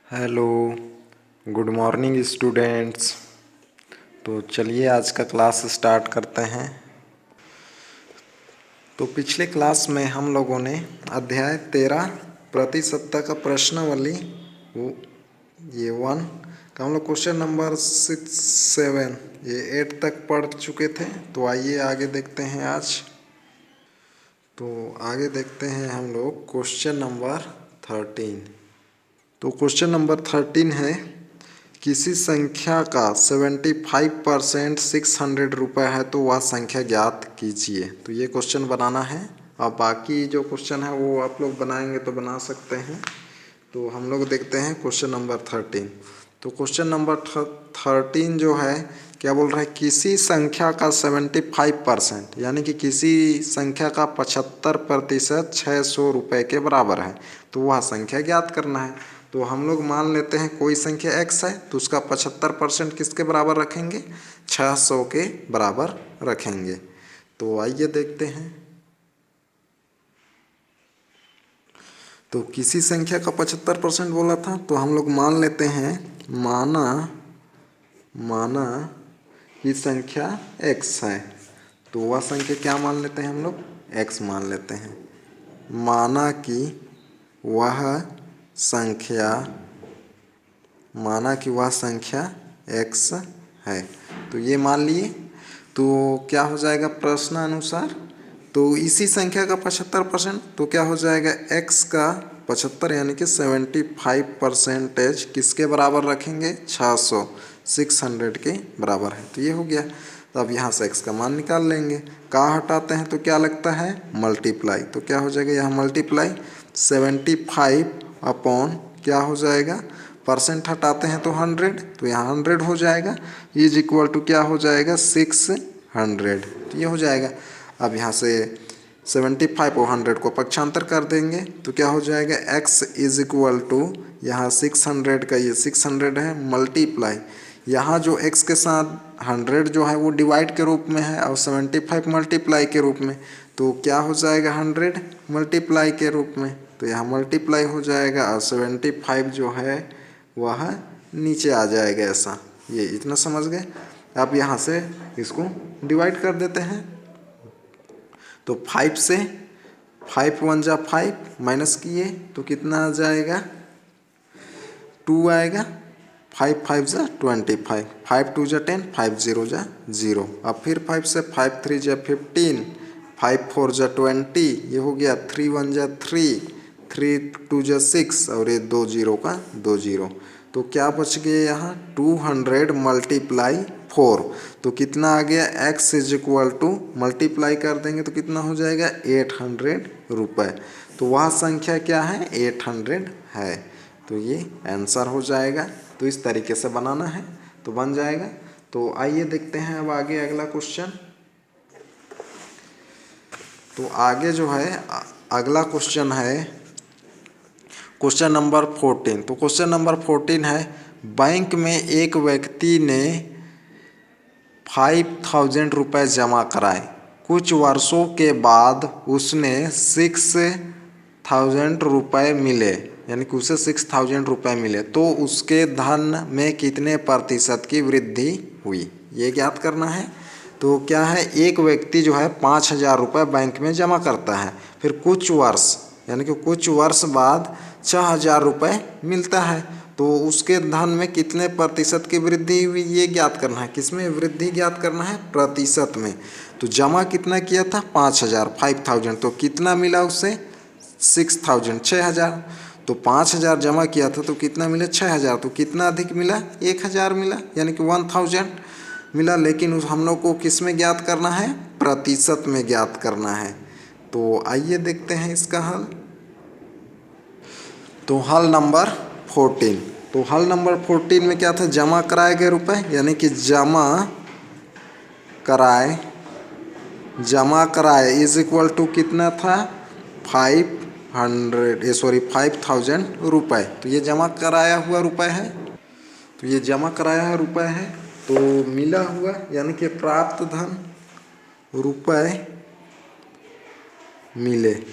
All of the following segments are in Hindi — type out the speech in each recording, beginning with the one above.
Hello, good morning students. तो चलिए आज का क्लास स्टार्ट करते हैं। तो पिछले क्लास में हम लोगों ने अध्याय 13 प्रतिशतता का प्रश्नावली वो ये 1 का हम लोग क्वेश्चन नंबर 6, 7 ये 8 तक पढ़ चुके थे। तो आइए आगे देखते हैं आज। तो आगे देखते हैं हम लोग क्वेश्चन नंबर 13। तो क्वेश्चन नंबर 13 है, किसी संख्या का 75% 600 रुपये है तो वह संख्या ज्ञात कीजिए। तो ये क्वेश्चन बनाना है। अब बाकी जो क्वेश्चन है वो आप लोग बनाएंगे तो बना सकते हैं। तो हम लोग देखते हैं क्वेश्चन नंबर 13। तो क्वेश्चन नंबर 13 जो है क्या बोल रहा है, किसी संख्या का 75% यानी कि किसी संख्या का 75% 600 रुपये के बराबर है तो वह संख्या ज्ञात करना है। तो हम लोग मान लेते हैं कोई संख्या x है तो उसका 75% किसके बराबर रखेंगे, 600 के बराबर रखेंगे। तो आइए देखते हैं। तो किसी संख्या का 75% बोला था तो हम लोग मान लेते हैं, माना कि संख्या x है तो वह संख्या क्या मान लेते हैं हम लोग, x मान लेते हैं। माना कि वह संख्या x है तो ये मान लिए। तो क्या हो जाएगा प्रश्न अनुसार, तो इसी संख्या का 75% तो क्या हो जाएगा, x का 75 यानी कि 75% किसके बराबर रखेंगे, 600 के बराबर है। तो ये हो गया। तो अब यहाँ से x का मान निकाल लेंगे। का हटाते हैं तो क्या लगता है, मल्टीप्लाई। तो क्या हो जाएगा यहाँ मल्टीप्लाई 75 अपॉन क्या हो जाएगा, परसेंट हटाते हैं तो 100 तो यहाँ 100 हो जाएगा। इज इक्वल टू क्या हो जाएगा 600। तो ये हो जाएगा। अब यहाँ से 75 और 100 को पक्षांतर कर देंगे तो क्या हो जाएगा, x इज इक्वल टू यहाँ 600 का ये 600 है मल्टीप्लाई यहाँ जो x के साथ 100 जो है वो डिवाइड के रूप में है और 75 मल्टीप्लाई के रूप में। तो क्या हो जाएगा 100 मल्टीप्लाई के रूप में। तो यहाँ मल्टीप्लाई हो जाएगा और 75 जो है वह नीचे आ जाएगा ऐसा। ये इतना समझ गए। अब यहाँ से इसको डिवाइड कर देते हैं। तो 5 से 5 1 जा 5 माइनस किए तो कितना आ जाएगा, 2 आएगा। 5 5 जा 25, 5 2 जा 10, 5 0 जा 0। अब फिर 5 से 5 3 जा 15, 5 4 जा 20, ये हो गया। 3 1 जा 3, 3 2 जा 6 और ये 2 0 का 2 0। तो क्या बच गया यहाँ 200 मल्टीप्लाई 4। तो कितना आ गया, x is equal to multiply कर देंगे तो कितना हो जाएगा 800 रुपये। तो वह संख्या क्या है, 800 है। तो ये आंसर हो जाएगा। तो इस तरीके से बनाना है तो बन जाएगा। तो आइए देखते हैं अब आगे अगला क्वेश्चन। तो आगे जो है अगला क्वेश्चन है क्वेश्चन नंबर 14। तो क्वेश्चन नंबर 14 है, बैंक में एक व्यक्ति ने 5000 रुपये जमा कराए। कुछ वर्षों के बाद उसने 6000 रुपये मिले, यानी कि उसे 6000 रुपये मिले तो उसके धन में कितने प्रतिशत की वृद्धि हुई, ये ज्ञात करना है। तो क्या है, एक व्यक्ति जो है 5000 रुपये बैंक में जमा करता है, फिर कुछ वर्ष यानी कि कुछ वर्ष बाद 6000 रुपये मिलता है तो उसके धन में कितने प्रतिशत की वृद्धि हुई, ये ज्ञात करना है। किसमें वृद्धि ज्ञात करना है, प्रतिशत में। तो जमा कितना किया था 5000, 5000 तो कितना मिला उसे 6000, 6000। तो 5000 जमा किया था तो कितना मिला 6000, तो कितना अधिक मिला 1000 मिला, यानी कि 1000 मिला। लेकिन उस हम लोग को किस में ज्ञात करना है, प्रतिशत में ज्ञात करना है। तो आइए देखते हैं इसका हल। तो हल नंबर 14। तो हल नंबर 14 में क्या था, जमा कराए गए रुपए, यानी कि जमा कराए इज इक्वल टू कितना था 5000 रुपये। तो ये जमा कराया हुआ रुपए है। तो ये जमा कराया हुआ रुपए है। तो मिला हुआ यानी कि प्राप्त धन रुपए मिले।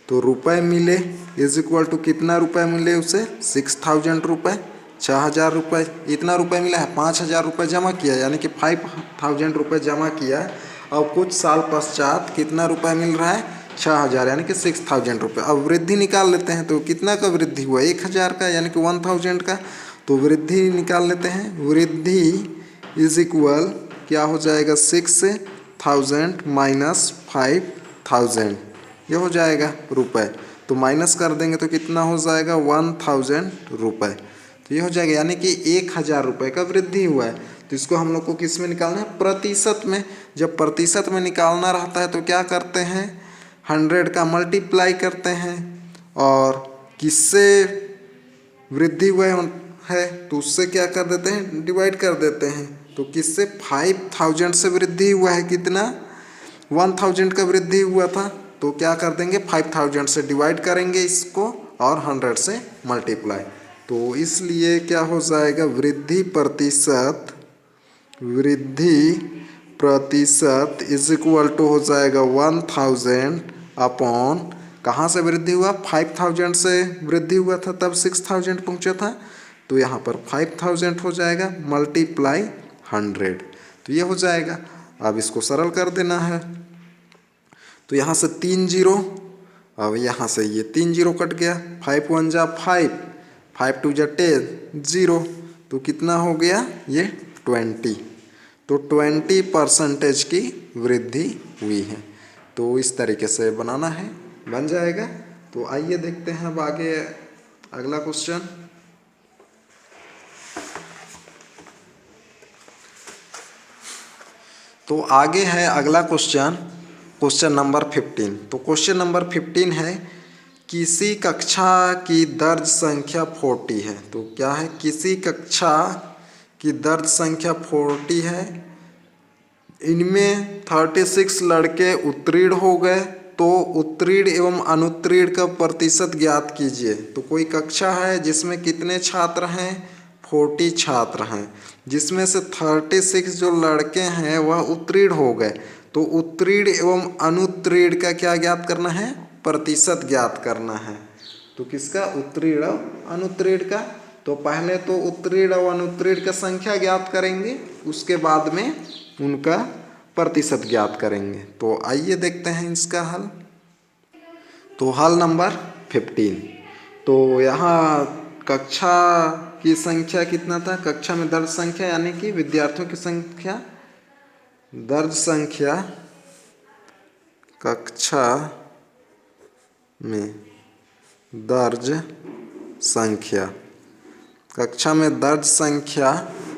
तो रुपए मिले इज इक्वल टू कितना रुपए मिले उसे 6000 रुपये, 6000 रुपये, इतना रुपए मिला है, 5000 रुपये जमा किया यानी कि 5000 रुपये जमा किया और कुछ साल पश्चात कितना रुपए मिल रहा है 6000 यानी कि 6000 रुपये। अब वृद्धि निकाल लेते हैं तो कितना का वृद्धि हुआ 1000 का यानी कि 1000 का। तो वृद्धि निकाल लेते हैं, वृद्धि इज इक्वल क्या हो जाएगा 6000 माइनस 5000, ये हो जाएगा रुपए। तो माइनस कर देंगे तो कितना हो जाएगा 1000 रुपये। तो ये हो जाएगा यानी कि 1000 रुपये का वृद्धि हुआ है। तो इसको हम लोग को किस में निकालना है प्रतिशत में। जब प्रतिशत में निकालना रहता है तो क्या करते हैं 100 का मल्टीप्लाई करते हैं और किससे वृद्धि हुआ है तो उससे क्या कर देते हैं डिवाइड कर देते हैं। तो किससे 5000 से वृद्धि हुआ है, कितना 1000 का वृद्धि हुआ था तो क्या कर देंगे 5000 से डिवाइड करेंगे इसको और 100 से मल्टीप्लाई। तो इसलिए क्या हो जाएगा वृद्धि प्रतिशत इज इक्वल टू हो जाएगा 1000 अपॉन कहाँ से वृद्धि हुआ 5000 से वृद्धि हुआ था तब 6000 पहुँचा था तो यहाँ पर 5000 हो जाएगा मल्टीप्लाई 100। तो ये हो जाएगा। अब इसको सरल कर देना है तो यहाँ से 3 जीरो, अब यहाँ से ये 3 जीरो कट गया, 5 1 जा 5, 5 2 जा 10, 0 तो कितना हो गया ये 20। तो 20% की वृद्धि हुई है। तो इस तरीके से बनाना है, बन जाएगा। तो आइए देखते हैं अब आगे अगला क्वेश्चन। तो आगे है अगला क्वेश्चन, क्वेश्चन नंबर 15। तो क्वेश्चन नंबर 15 है किसी कक्षा की दर्ज संख्या 40 है। तो क्या है किसी कक्षा की दर्ज संख्या 40 है, इनमें 36 लड़के उत्तीर्ण हो गए तो उत्तीर्ण एवं अनुत्तीर्ण का प्रतिशत ज्ञात कीजिए। तो कोई कक्षा है जिसमें कितने छात्र हैं 40 छात्र हैं, जिसमें से 36 जो लड़के हैं वह उत्तीर्ण हो गए। तो उत्तीर्ण एवं अनुत्तीर्ण का क्या ज्ञात करना है प्रतिशत ज्ञात करना है। तो किसका उत्तीर्ण अनुत्तीर्ण का। तो पहले तो उत्तीर्ण और अनुत्तीर्ण का संख्या ज्ञात करेंगे, उसके बाद में उनका प्रतिशत ज्ञात करेंगे। तो आइए देखते हैं इसका हल। तो हल नंबर 15। तो यहाँ कक्षा की संख्या कितना था, कक्षा में दर्ज संख्या यानी कि विद्यार्थियों की संख्या, दर्ज संख्या कक्षा में दर्ज संख्या, कक्षा में दर्ज संख्या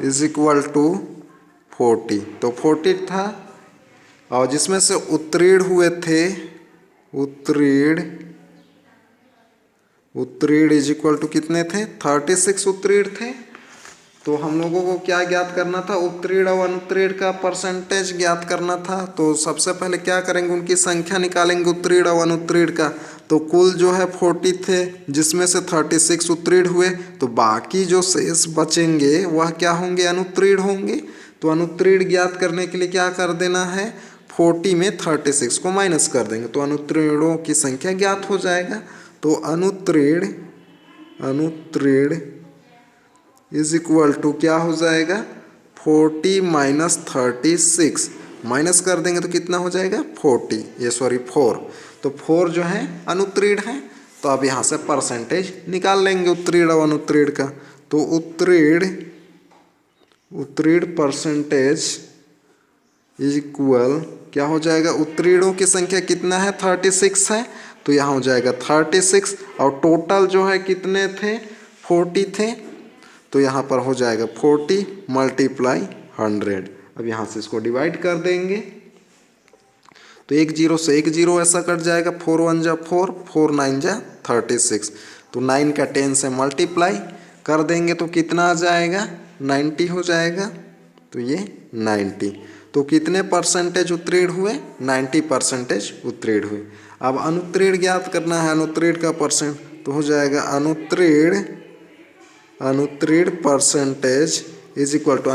इज इक्वल टू 40। तो 40 था और जिसमें से उत्तीर्ण हुए थे उत्तीर्ण इज इक्वल टू कितने थे 36 उत्तीर्ण थे। तो हम लोगों को क्या ज्ञात करना था उत्तीर्ण और अनुत्तीर्ण का परसेंटेज ज्ञात करना था। तो सबसे पहले क्या करेंगे उनकी संख्या निकालेंगे उत्तीर्ण और अनुत्तीर्ण का। तो कुल जो है 40 थे जिसमें से 36 उत्तीर्ण हुए, तो बाकी जो शेष बचेंगे वह क्या होंगे अनुत्तीर्ण होंगे। तो अनुत्तीर्ण ज्ञात करने के लिए क्या कर देना है 40 में 36 को माइनस कर देंगे तो अनुत्तीर्णों की संख्या ज्ञात हो जाएगा। तो अनुत्तीर्ण इज इक्वल टू क्या हो जाएगा 40 माइनस 36, माइनस कर देंगे तो कितना हो जाएगा 4। तो 4 जो है अनुत्तीर्ण है। तो अब यहाँ से परसेंटेज निकाल लेंगे उत्तीर्ण और अनुत्तीर्ण का। तो उत्तीर्ण परसेंटेज इज इक्वल क्या हो जाएगा उत्तीर्णों की संख्या कितना है 36 है। तो यहाँ हो जाएगा 36 और टोटल जो है कितने थे 40 थे। तो यहाँ पर हो जाएगा 40 मल्टीप्लाई 100। अब यहाँ से इसको डिवाइड कर देंगे तो 1 0 से 1 0 ऐसा कट जाएगा, 4 1 जा 4, 4 9 जा 36। तो 9 का 10 से मल्टीप्लाई कर देंगे तो कितना आ जाएगा 90 हो जाएगा। तो ये 90। तो कितने परसेंटेज उत्तीर्ण हुए 90% उत्तीर्ण हुए। अब अनुत्तीर्ण ज्ञात करना है अनुत्तीर्ण का परसेंट। तो हो जाएगा अनुत्तीर्ण परसेंटेज इज इक्वल टू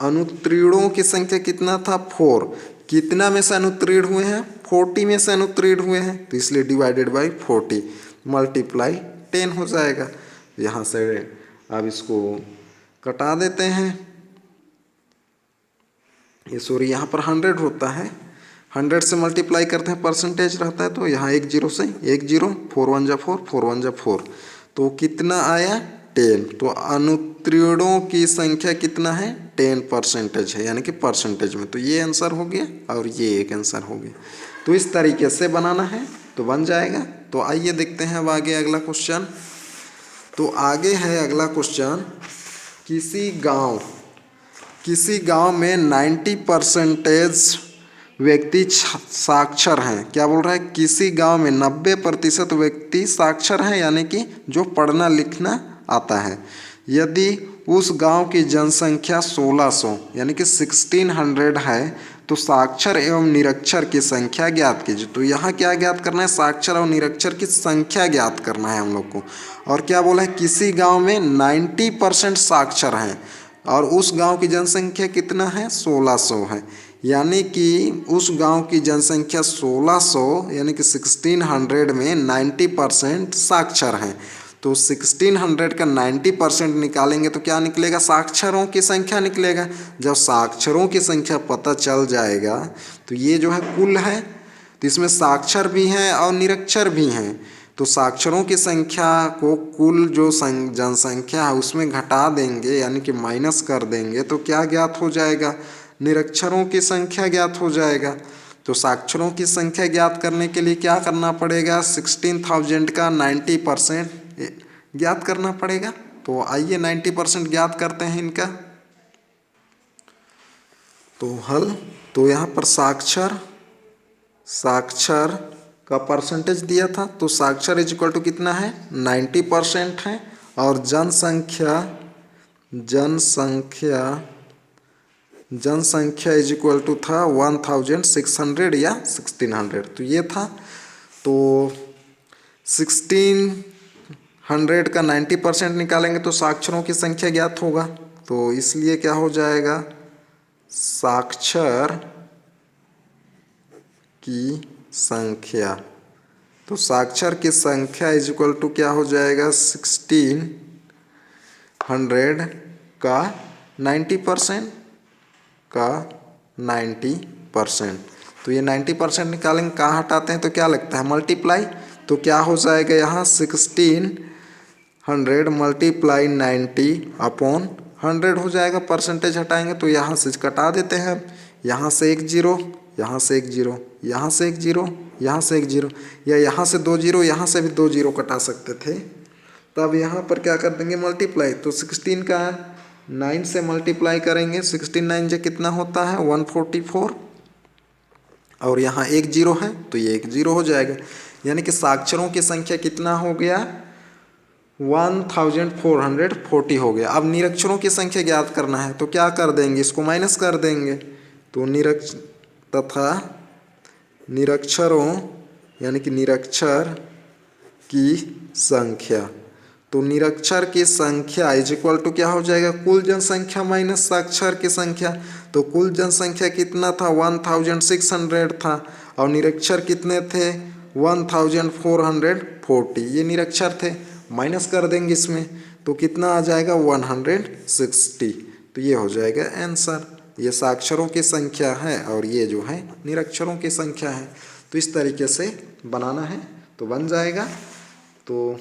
अनुत्तीर्णों की संख्या कितना था 4, कितना में से अनुत्तीर्ण हुए हैं, 40 में से अनुत्तीर्ण हुए हैं, तो इसलिए डिवाइडेड बाई 40 मल्टीप्लाई 10 हो जाएगा। यहाँ से अब इसको कटा देते हैं, ये सॉरी यहाँ पर 100 होता है, 100 से मल्टीप्लाई करते हैं परसेंटेज रहता है, तो यहाँ एक जीरो से एक जीरो, 4 1 जा 4, 4 1 जा 4, तो कितना आया 10। तो अनुत्तीर्णों की संख्या कितना है 10% है, यानी कि परसेंटेज में। तो ये आंसर हो गया और ये एक आंसर हो गया। तो इस तरीके से बनाना है तो बन जाएगा। तो आइए देखते हैं अब आगे अगला क्वेश्चन। तो आगे है अगला क्वेश्चन, किसी गांव में 90% व्यक्ति साक्षर हैं। क्या बोल रहा है, किसी गांव में 90% व्यक्ति साक्षर हैं, यानी कि जो पढ़ना लिखना आता है। यदि उस गांव की जनसंख्या 1600 यानी कि 1600 है, तो साक्षर एवं निरक्षर की संख्या ज्ञात कीजिए। तो यहाँ क्या ज्ञात करना है, साक्षर और निरक्षर की संख्या ज्ञात करना है हम लोग को। और क्या बोला है, किसी गांव में 90% साक्षर हैं और उस गांव की जनसंख्या कितना है 1600 है, यानी कि उस गांव की जनसंख्या 1600 यानी कि 1600 में 90% साक्षर हैं। तो 1600 का 90% निकालेंगे तो क्या निकलेगा, साक्षरों की संख्या निकलेगा। जब साक्षरों की संख्या पता चल जाएगा तो ये जो है कुल है, तो इसमें साक्षर भी हैं और निरक्षर भी हैं। तो साक्षरों की संख्या को कुल जो जनसंख्या है उसमें घटा देंगे, यानी कि माइनस कर देंगे, तो क्या ज्ञात हो जाएगा, निरक्षरों की संख्या ज्ञात हो जाएगा। तो साक्षरों की संख्या ज्ञात करने के लिए क्या करना पड़ेगा, 16,000 का 90% ज्ञात करना पड़ेगा। तो आइए 90% ज्ञात करते हैं इनका। तो हल, तो यहाँ पर साक्षर का परसेंटेज दिया था, तो साक्षर इज इक्वल टू कितना है 90% है, और जनसंख्या इज इक्वल टू था 1600 या 1600, तो ये था। तो 1600 का 90% निकालेंगे तो साक्षरों की संख्या ज्ञात होगा। तो इसलिए क्या हो जाएगा, साक्षर की संख्या, तो साक्षर की संख्या इज इक्वल टू क्या हो जाएगा 1600 का 90% का 90%। तो ये 90% निकालेंगे, कहाँ हटाते हैं तो क्या लगता है मल्टीप्लाई, तो क्या हो जाएगा यहाँ 1600 मल्टीप्लाई 90/100 हो जाएगा। परसेंटेज हटाएंगे तो यहाँ से कटा देते हैं, यहाँ से एक जीरो, यहाँ से एक जीरो, यहाँ से एक जीरो, यहाँ से एक जीरो, या यहाँ से दो जीरो, यहाँ से भी दो जीरो कटा सकते थे। तब यहाँ पर क्या कर देंगे मल्टीप्लाई, तो 16 का 9 से मल्टीप्लाई करेंगे, 16 9 जो कितना होता है 144, और यहाँ एक जीरो है तो ये एक जीरो हो जाएगा। यानी कि साक्षरों की संख्या कितना हो गया 1440 हो गया। अब निरक्षरों की संख्या ज्ञात करना है तो क्या कर देंगे, इसको माइनस कर देंगे। तो निरक्षरों यानी कि निरक्षर की संख्या, तो निरक्षर की संख्या इज इक्वल टू क्या हो जाएगा, कुल जनसंख्या माइनस साक्षर की संख्या। तो कुल जनसंख्या कितना था 1600 था, और निरक्षर कितने थे 1440, ये निरक्षर थे, माइनस कर देंगे इसमें तो कितना आ जाएगा 160। तो ये हो जाएगा आंसर। ये साक्षरों की संख्या है और ये जो है निरक्षरों की संख्या है। तो इस तरीके से बनाना है तो बन जाएगा। तो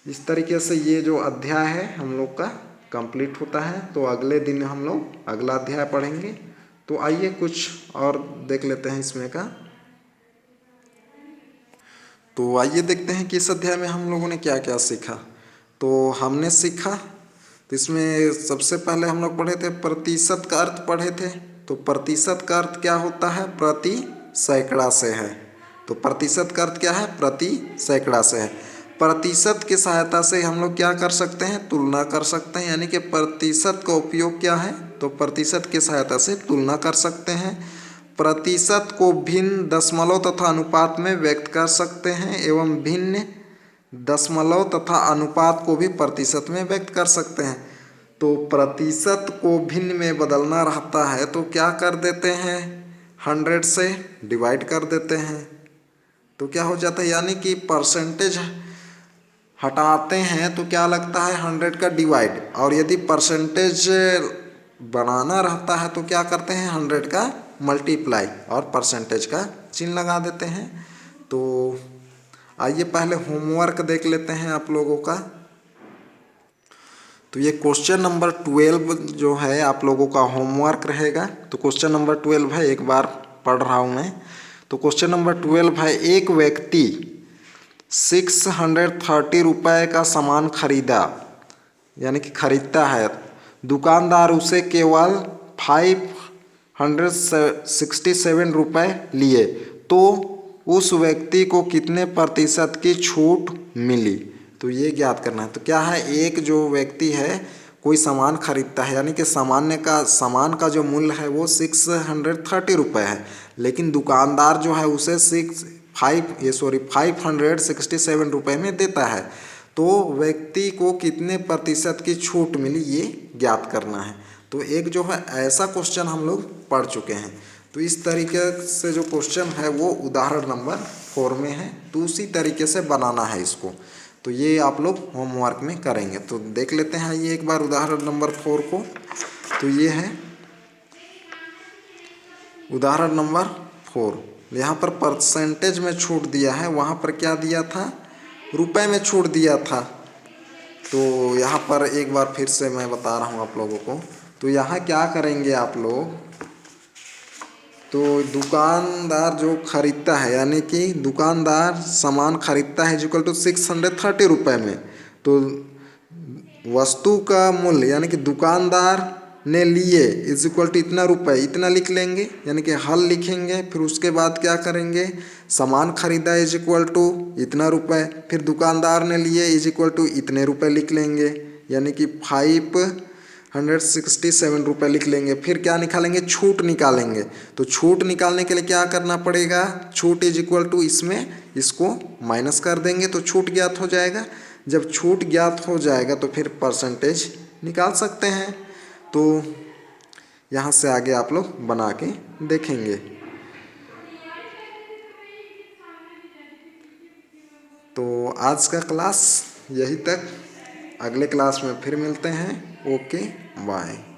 इस तरीके से ये जो अध्याय है हम लोग का कंप्लीट होता है। तो अगले दिन हम लोग अगला अध्याय पढ़ेंगे। तो आइए कुछ और देख लेते हैं इसमें का। तो आइए देखते हैं कि इस अध्याय में हम लोगों ने क्या क्या सीखा। तो हमने सीखा, तो इसमें सबसे पहले हम लोग पढ़े थे प्रतिशत का अर्थ पढ़े थे। तो प्रतिशत का अर्थ क्या होता है, प्रति सैकड़ा से है। तो प्रतिशत का अर्थ क्या है, प्रति सैकड़ा से है। प्रतिशत की सहायता से हम लोग क्या कर सकते हैं, तुलना कर सकते हैं। यानी कि प्रतिशत का उपयोग क्या है, तो प्रतिशत की सहायता से तुलना कर सकते हैं। प्रतिशत को भिन्न दशमलव तथा अनुपात में व्यक्त कर सकते हैं एवं भिन्न दशमलव तथा अनुपात को भी प्रतिशत में व्यक्त कर सकते हैं। तो प्रतिशत को भिन्न में बदलना रहता है तो क्या कर देते हैं, 100 से डिवाइड कर देते हैं तो क्या हो जाता है, यानी कि परसेंटेज हटाते हैं तो क्या लगता है 100 का डिवाइड, और यदि परसेंटेज बनाना रहता है तो क्या करते हैं 100 का मल्टीप्लाई और परसेंटेज का चिन्ह लगा देते हैं। तो आइए पहले होमवर्क देख लेते हैं आप लोगों का। तो ये क्वेश्चन नंबर 12 जो है आप लोगों का होमवर्क रहेगा। तो क्वेश्चन नंबर 12 है, एक बार पढ़ रहा हूँ मैं। तो क्वेश्चन नंबर 12 है, एक व्यक्ति 630 रुपये का सामान खरीदा, यानी कि खरीदता है, दुकानदार उसे केवल 567 रुपये लिए, तो उस व्यक्ति को कितने प्रतिशत की छूट मिली। तो ये ज्ञात करना है। तो क्या है, एक जो व्यक्ति है कोई सामान खरीदता है, यानी कि सामान का जो मूल्य है वो 630 रुपये है, लेकिन दुकानदार जो है उसे 567 रुपये में देता है, तो व्यक्ति को कितने प्रतिशत की छूट मिली ये ज्ञात करना है। तो एक जो है ऐसा क्वेश्चन हम लोग पढ़ चुके हैं। तो इस तरीके से जो क्वेश्चन है वो उदाहरण नंबर 4 में है, तो उसी तरीके से बनाना है इसको। तो ये आप लोग होमवर्क में करेंगे। तो देख लेते हैं ये एक बार उदाहरण नंबर 4 को। तो ये है उदाहरण नंबर 4। यहाँ पर परसेंटेज में छूट दिया है, वहाँ पर क्या दिया था, रुपए में छूट दिया था। तो यहाँ पर एक बार फिर से मैं बता रहा हूँ आप लोगों को। तो यहाँ क्या करेंगे आप लोग, तो दुकानदार जो खरीदता है, यानी कि दुकानदार सामान खरीदता है इक्वल टू 630 रुपये में, तो वस्तु का मूल्य यानी कि दुकानदार ने लिए इज इक्वल टू इतना रुपये, इतना लिख लेंगे, यानी कि हल लिखेंगे। फिर उसके बाद क्या करेंगे, सामान खरीदा इज इक्वल टू इतना रुपये, फिर दुकानदार ने लिए इज इक्वल टू इतने रुपये लिख लेंगे, यानी कि 567 रुपये लिख लेंगे। फिर क्या निकालेंगे, छूट निकालेंगे। तो छूट निकालने के लिए क्या करना पड़ेगा, छूट इज इक्वल टू इसमें इसको माइनस कर देंगे तो छूट ज्ञात हो जाएगा। जब छूट ज्ञात हो जाएगा तो फिर परसेंटेज निकाल सकते हैं। तो यहाँ से आगे आप लोग बना के देखेंगे। तो आज का क्लास यही तक, अगले क्लास में फिर मिलते हैं। Okay bye.